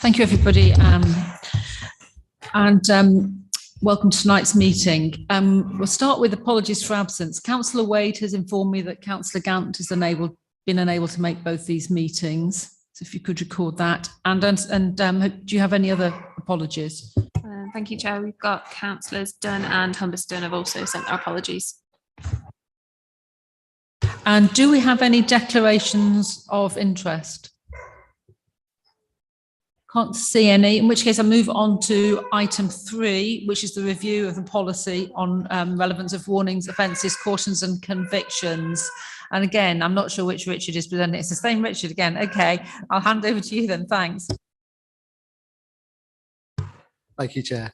Thank you, everybody, and welcome to tonight's meeting. We'll start with apologies for absence. Councillor Wade has informed me that Councillor Gant has been unable to make both these meetings. So if you could record that. And do you have any other apologies? Thank you, Chair. We've got Councillors Dunn and Humberston have also sent their apologies. And do we have any declarations of interest? Can't see any, in which case I move on to item 3, which is the review of the policy on relevance of warnings, offences, cautions and convictions. And again, I'm not sure which Richard is presenting. It's the same Richard again. Okay, I'll hand over to you then. Thanks. Thank you, Chair.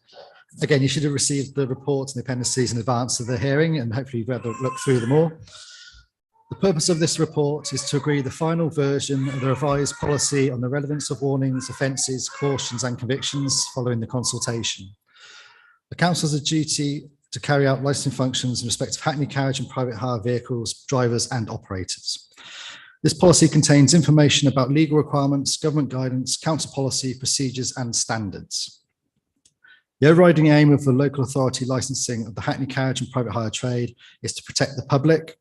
Again, you should have received the reports and the appendices in advance of the hearing, and hopefully you've had a look through them all. The purpose of this report is to agree the final version of the revised policy on the relevance of warnings, offences, cautions and convictions following the consultation. The Council has a duty to carry out licensing functions in respect of Hackney carriage and private hire vehicles, drivers and operators. This policy contains information about legal requirements, government guidance, council policy, procedures and standards. The overriding aim of the local authority licensing of the Hackney carriage and private hire trade is to protect the public.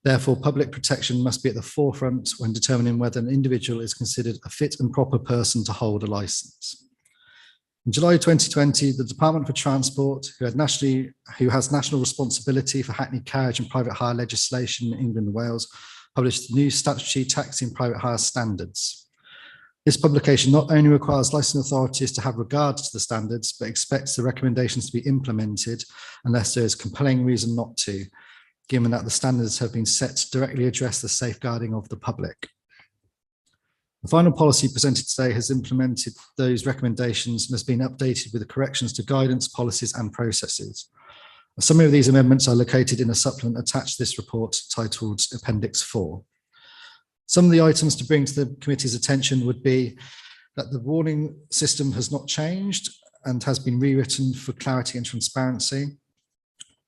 Therefore, public protection must be at the forefront when determining whether an individual is considered a fit and proper person to hold a licence. In July 2020, the Department for Transport, who has national responsibility for Hackney carriage and private hire legislation in England and Wales, published the new statutory taxi and private hire standards. This publication not only requires licensing authorities to have regard to the standards, but expects the recommendations to be implemented unless there is compelling reason not to, given that the standards have been set to directly address the safeguarding of the public. The final policy presented today has implemented those recommendations and has been updated with the corrections to guidance, policies and processes. A summary of these amendments are located in a supplement attached to this report titled Appendix 4. Some of the items to bring to the committee's attention would be that the warning system has not changed and has been rewritten for clarity and transparency.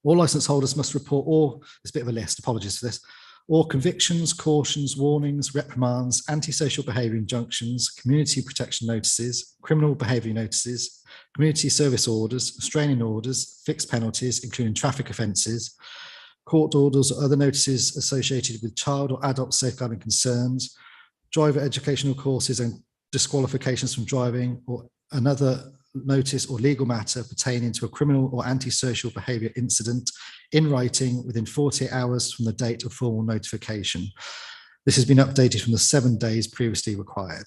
All licence holders must report all, it's a bit of a list, apologies for this, all convictions, cautions, warnings, reprimands, antisocial behaviour injunctions, community protection notices, criminal behaviour notices, community service orders, restraining orders, fixed penalties, including traffic offences, court orders or other notices associated with child or adult safeguarding concerns, driver educational courses and disqualifications from driving or another notice or legal matter pertaining to a criminal or antisocial behaviour incident in writing within 48 hours from the date of formal notification. This has been updated from the 7 days previously required.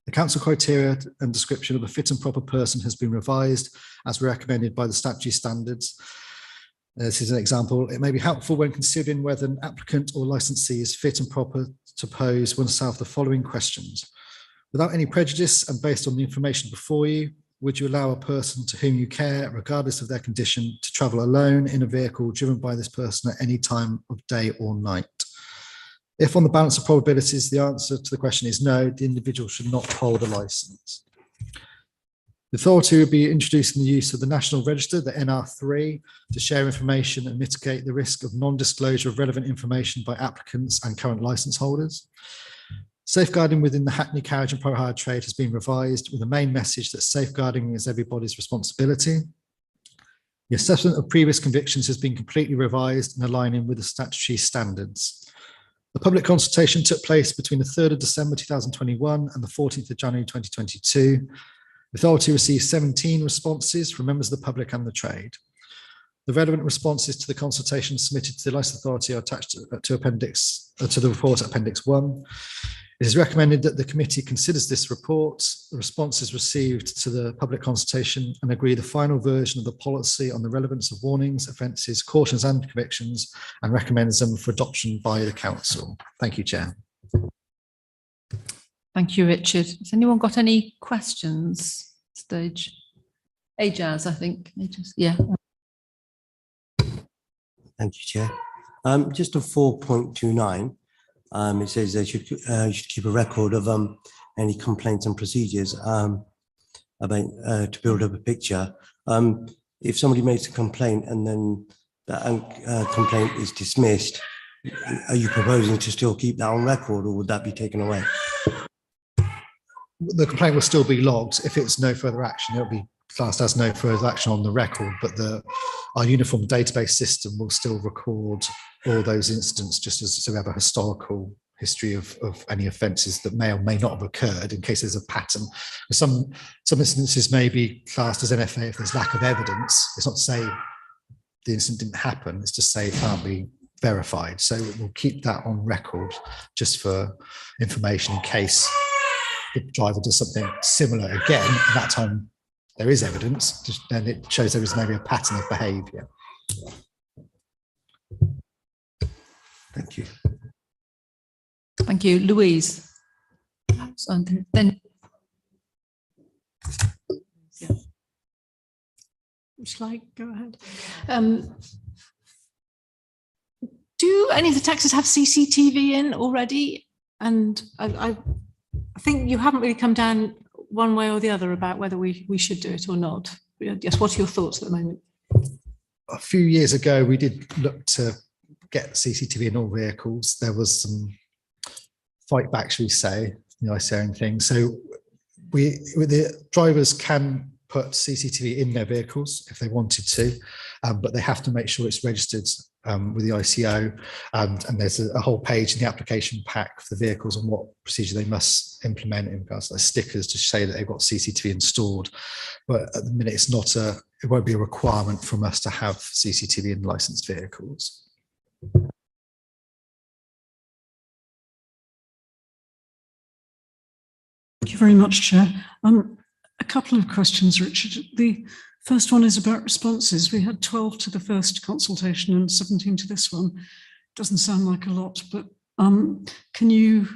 The council criteria and description of a fit and proper person has been revised as recommended by the statutory standards. This is an example. It may be helpful when considering whether an applicant or licensee is fit and proper to pose oneself the following questions. Without any prejudice and based on the information before you, would you allow a person to whom you care, regardless of their condition, to travel alone in a vehicle driven by this person at any time of day or night? If on the balance of probabilities, the answer to the question is no, the individual should not hold a licence. The authority will be introducing the use of the National Register, the NR3, to share information and mitigate the risk of non-disclosure of relevant information by applicants and current licence holders. Safeguarding within the Hackney carriage and private hire trade has been revised with the main message that safeguarding is everybody's responsibility. The assessment of previous convictions has been completely revised and aligning with the statutory standards. The public consultation took place between the 3rd of December 2021 and the 14th of January 2022. The authority received 17 responses from members of the public and the trade. The relevant responses to the consultation submitted to the licensing authority are attached to the report at Appendix 1. It is recommended that the committee considers this report, the responses received to the public consultation, and agree the final version of the policy on the relevance of warnings, offences, cautions and convictions, and recommends them for adoption by the council. Thank you, Chair. Thank you, Richard. Has anyone got any questions? Stage. Ajaz, I think. Ajaz, yeah. Thank you, Chair. Just a 4.29. It says they should keep a record of any complaints and procedures about to build up a picture. If somebody makes a complaint and then that complaint is dismissed, are you proposing to still keep that on record, or would that be taken away? the complaint will still be logged. If it's no further action, it'll be classed as no further action on the record, but our uniform database system will still record all those incidents, just as so we have a historical history of any offences that may or may not have occurred in case there's a pattern. Some instances may be classed as NFA if there's lack of evidence. It's not to say the incident didn't happen, it's to say it can't be verified. So we'll keep that on record just for information in case the driver does something similar again. At that time, there is evidence, then it shows there is maybe a pattern of behaviour. Thank you. Thank you. Louise? So then Shall I go ahead? Do any of the taxis have CCTV in already? And I think you haven't really come down one way or the other about whether we should do it or not. Yes, what are your thoughts at the moment? A few years ago, we did look to get CCTV in all vehicles. There was some fight back, shall we say, the ICO thing. So the drivers can put CCTV in their vehicles if they wanted to, but they have to make sure it's registered with the ICO, and there's a whole page in the application pack for the vehicles on what procedure they must implement in regards to stickers to say that they've got CCTV installed. But at the minute, it won't be a requirement from us to have CCTV in licensed vehicles. Thank you very much, Chair. A couple of questions, Richard. The first one is about responses. We had 12 to the first consultation and 17 to this one. Doesn't sound like a lot, but can you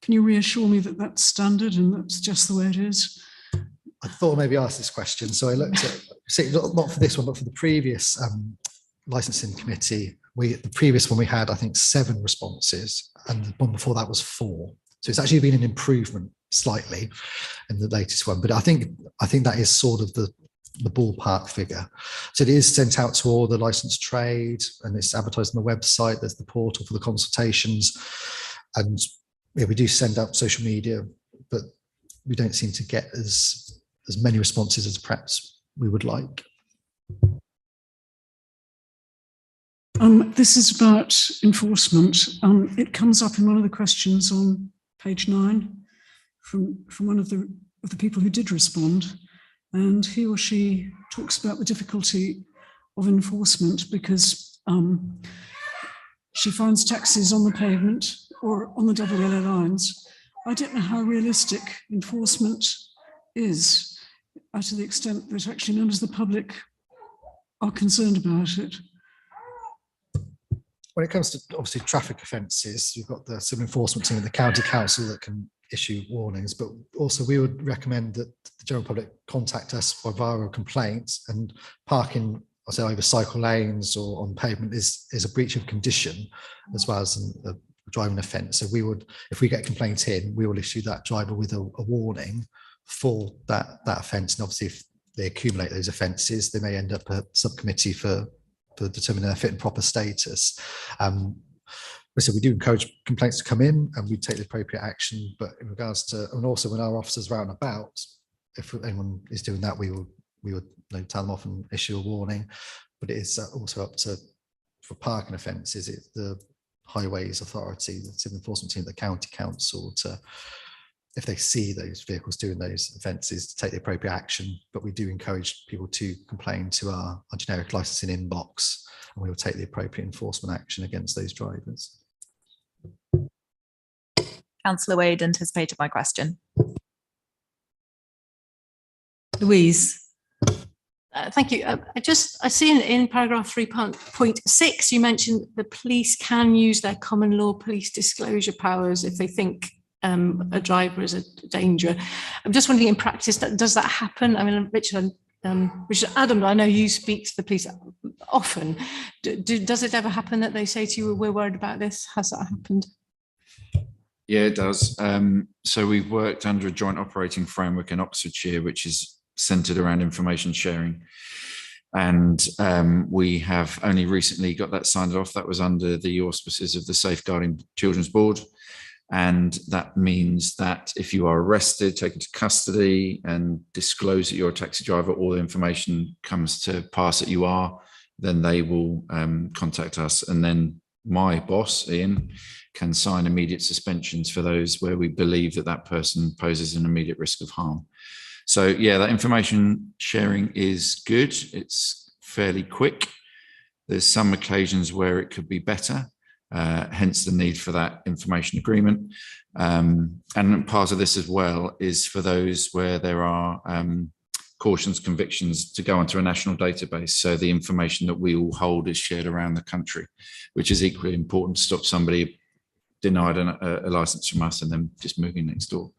reassure me that that's standard and that's just the way it is? I thought maybe ask this question. So I looked at, not for this one, but for the previous licensing committee. The previous one we had, I think, 7 responses, and the one before that was 4. So it's actually been an improvement slightly in the latest one, but I think that is sort of the ballpark figure. So it is sent out to all the licensed trade, and it's advertised on the website. There's the portal for the consultations, and yeah, we do send out social media, but we don't seem to get as many responses as perhaps we would like. This is about enforcement. It comes up in one of the questions on page 9 from one of the people who did respond, and he or she talks about the difficulty of enforcement because she finds taxis on the pavement or on the double yellow lines. I don't know how realistic enforcement is to the extent that actually members of the public are concerned about it. When it comes to obviously traffic offences, you've got the civil enforcement team at the county council that can issue warnings, but also we would recommend that the general public contact us via complaints, and parking, I say, over cycle lanes or on pavement is a breach of condition as well as a driving offence. So we would, if we get complaints in, we will issue that driver with a warning for that offence. And obviously if they accumulate those offences, they may end up a subcommittee for determining their fit and proper status. So we do encourage complaints to come in and we take the appropriate action, but in regards to, and also when our officers are out and about, if anyone is doing that, we would tell them off and issue a warning. But it is also up to, for parking offences, it's the Highways Authority, the civil enforcement team, the county council, to, if they see those vehicles doing those offences, to take the appropriate action. But we do encourage people to complain to our generic licensing inbox, and we will take the appropriate enforcement action against those drivers. Councillor Wade anticipated my question. Louise? Thank you. I see in paragraph 3.6, you mentioned the police can use their common law police disclosure powers if they think a driver is a danger. I'm just wondering, in practice, does that happen? I mean, Richard Adam, I know you speak to the police often. Does it ever happen that they say to you, we're worried about this? Has that happened? Yeah, it does. So we've worked under a joint operating framework in Oxfordshire, which is centred around information sharing. And we have only recently got that signed off. That was under the auspices of the Safeguarding Children's Board. And that means that if you are arrested, taken to custody and disclose that you're a taxi driver, all the information comes to pass that you are, then they will contact us. And then my boss, Ian, can sign immediate suspensions for those where we believe that that person poses an immediate risk of harm. So yeah, that information sharing is good. It's fairly quick. There's some occasions where it could be better. Hence the need for that information agreement. And part of this as well is for those where there are cautions, convictions to go onto a national database. So the information that we all hold is shared around the country, which is equally important to stop somebody denied a license from us and then just moving next door.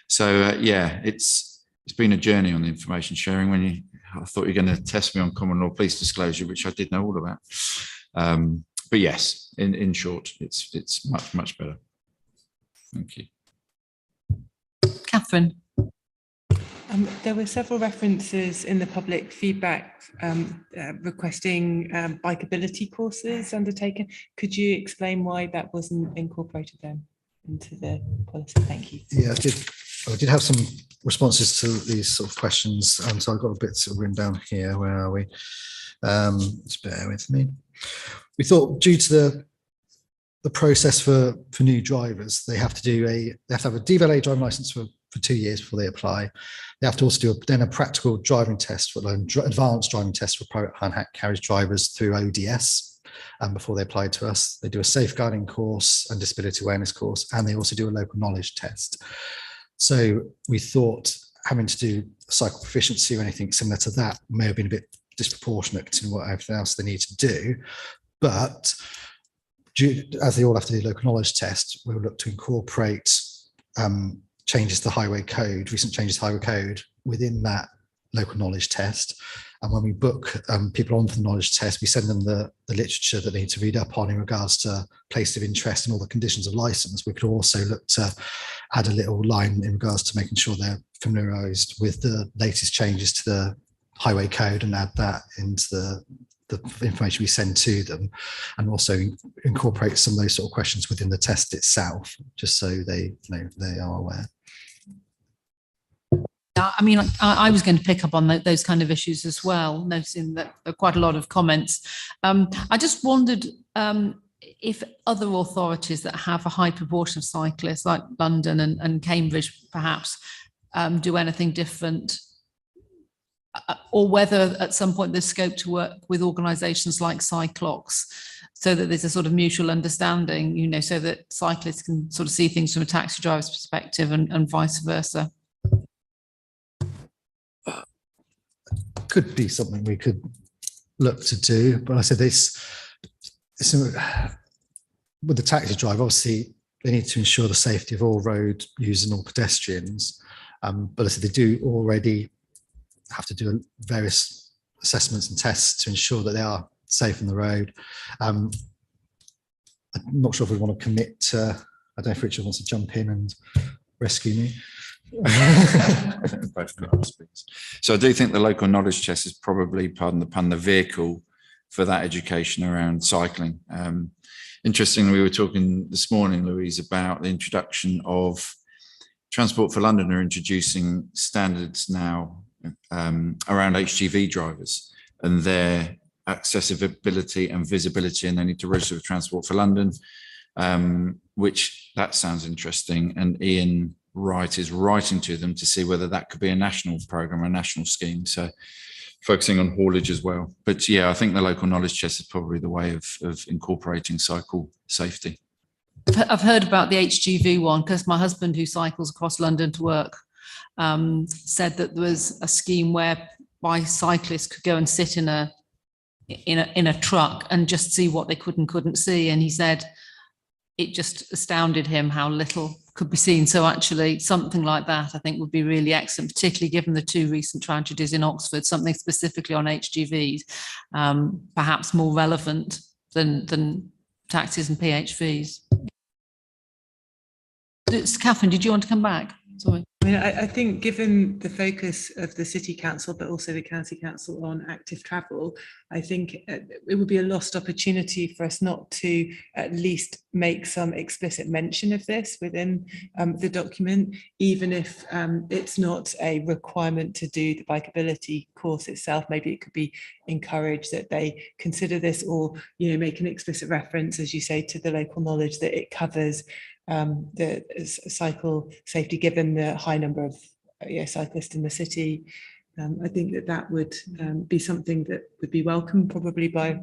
So yeah, it's been a journey on the information sharing. I thought you were going to test me on common law police disclosure, which I did know all about. But yes, in short, it's much, much better. Thank you. Catherine. There were several references in the public feedback requesting bikeability courses undertaken. Could you explain why that wasn't incorporated then into the policy? Thank you. Yeah, I did have some responses to these sort of questions. So I've got a bit sort of written down here. Where are we? Just bear with me. We thought due to the process for new drivers, they have to have a DVLA driving license for 2 years before they apply. They have to also do then a practical driving test, for advanced driving test for private hand carriage drivers through ODS before they apply to us. They do a safeguarding course and disability awareness course, and they also do a local knowledge test. So we thought having to do cycle proficiency or anything similar to that may have been a bit disproportionate considering what everything else they need to do. But as they all have to do local knowledge test, we'll look to incorporate changes to highway code, recent changes to highway code within that local knowledge test. And when we book people onto the knowledge test, we send them the literature that they need to read up on in regards to place of interest and all the conditions of license. We could also look to add a little line in regards to making sure they're familiarised with the latest changes to the highway code and add that into the information we send to them, and also incorporate some of those sort of questions within the test itself, just so they are aware. I mean, I was going to pick up on those kind of issues as well, noticing that there are quite a lot of comments. I just wondered if other authorities that have a high proportion of cyclists, like London and Cambridge, perhaps, do anything different, or whether at some point there's scope to work with organisations like Cyclox, so that there's a sort of mutual understanding, so that cyclists can sort of see things from a taxi driver's perspective and vice versa. Could be something we could look to do, but I said this with the taxi driver, obviously they need to ensure the safety of all road users and all pedestrians, but I said they do already have to do various assessments and tests to ensure that they are safe on the road. I'm not sure if we want to commit to, I don't know if Richard wants to jump in and rescue me. So I do think the local knowledge test is probably, pardon the pun, the vehicle for that education around cycling. Interestingly, we were talking this morning, Louise, about the introduction of Transport for London are introducing standards now around HGV drivers and their accessibility and visibility, and they need to register with Transport for London, which that sounds interesting. And Ian Wright is writing to them to see whether that could be a national program, a national scheme. So focusing on haulage as well. But yeah, I think the local knowledge test is probably the way of incorporating cycle safety. I've heard about the HGV one because my husband, who cycles across London to work, said that there was a scheme whereby cyclists could go and sit in a truck and just see what they could and couldn't see. And he said it just astounded him how little could be seen. So actually something like that I think would be really excellent, particularly given the two recent tragedies in Oxford, something specifically on HGVs, perhaps more relevant than taxis and PHVs. Catherine, did you want to come back? Sorry. mean, I think given the focus of the City Council, but also the County Council on active travel, I think it would be a lost opportunity for us not to at least make some explicit mention of this within the document, even if it's not a requirement to do the bikeability course itself. Maybe it could be encouraged that they consider this, or, you know, make an explicit reference, as you say, to the local knowledge that it covers the cycle safety, given the high number of cyclists in the city. I think that would be something that would be welcomed probably by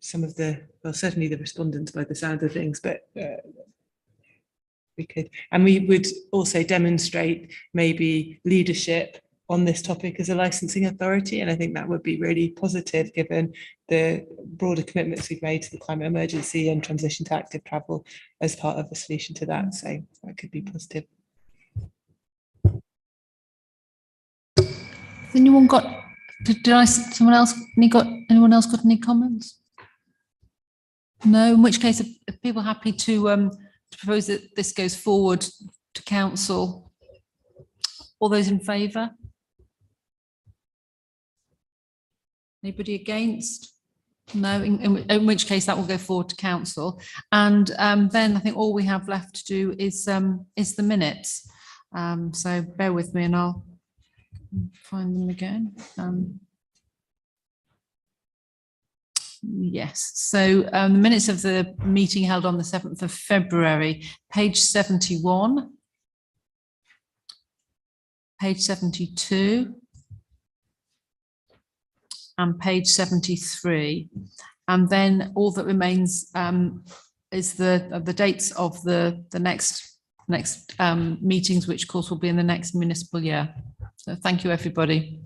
some of the, well, certainly the respondents by the sound of things, but we could, and we would also demonstrate maybe leadership on this topic as a licensing authority. And I think that would be really positive given the broader commitments we've made to the climate emergency and transition to active travel as part of the solution to that. So that could be positive. Has anyone got, anyone else got any comments? No, in which case, are people happy to propose that this goes forward to council? All those in favour? Anybody against? No, in which case that will go forward to council. And then I think all we have left to do is the minutes. So bear with me and I'll find them again. Yes, so the minutes of the meeting held on the 7th of February, page 71, page 72, and page 73. And then all that remains is the dates of the next meetings, which of course will be in the next municipal year. So thank you, everybody.